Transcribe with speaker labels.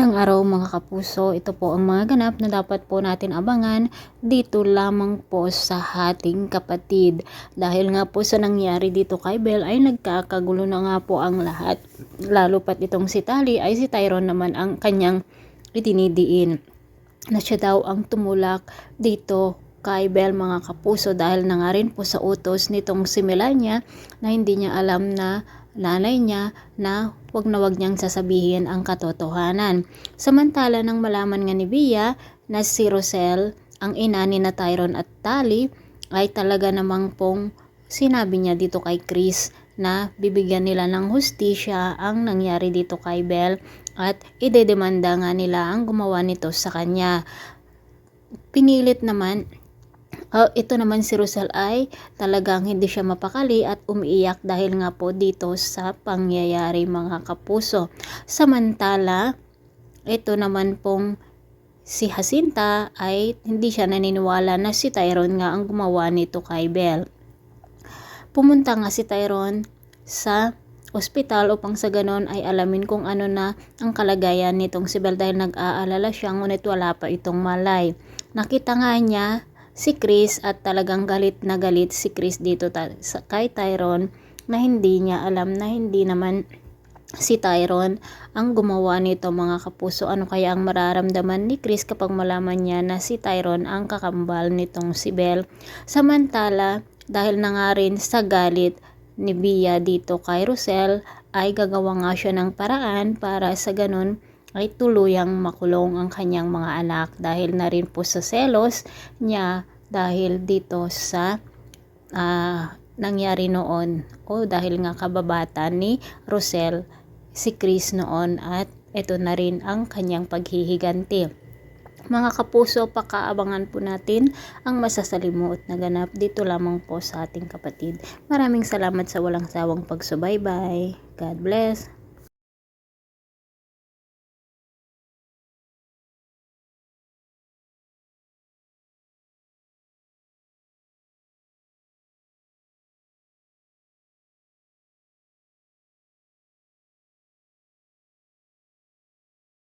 Speaker 1: Magandang araw mga kapuso, ito po ang mga ganap na dapat po natin abangan dito lamang po sa ating kapatid. Dahil nga po sa nangyari dito kay Belle ay nagkakagulo na nga po ang lahat. Lalo pat itong si Tali ay si Tyrone naman ang kanyang itinidiin na siya daw ang tumulak dito kay Belle mga kapuso, dahil na nga rin po sa utos nitong si Melania na hindi niya alam na nanay niya na wag niyang sasabihin ang katotohanan. Samantala nang malaman nga ni Bia na si Rosel ang ina ni na Tyrone at Tali, ay talaga namang pong sinabi niya dito kay Chris na bibigyan nila ng hustisya ang nangyari dito kay Belle at idedemanda nga nila ang gumawa nito sa kanya. Pinilit naman ito naman si Rosel ay talagang hindi siya mapakali at umiiyak dahil nga po dito sa pangyayari mga kapuso. Samantala, ito naman pong si Jacinta ay hindi siya naniniwala na si Tyrone nga ang gumawa nito kay Belle. Pumunta nga si Tyrone sa ospital upang sa ganon ay alamin kung ano na ang kalagayan nitong si Belle dahil nag-aalala siya, ngunit wala pa itong malay. Nakita nga niya si Chris at talagang galit na galit si Chris dito kay Tyrone na hindi niya alam na hindi naman si Tyrone ang gumawa nito mga kapuso. Ano kaya ang mararamdaman ni Chris kapag malaman niya na si Tyrone ang kakambal nitong si Belle? Samantala, dahil na nga rin sa galit ni Bia dito kay Rosel, ay gagawa nga siya ng paraan para sa ganun ay tuluyang makulong ang kanyang mga anak, dahil na rin po sa selos niya dahil dito sa nangyari noon, o dahil nga kababata ni Rosel si Chris noon, at ito na rin ang kanyang paghihiganti. Mga kapuso, pakaabangan po natin ang masasalimuot na ganap dito lamang po sa ating kapatid. Maraming salamat sa walang sawang pagsubaybay. God bless.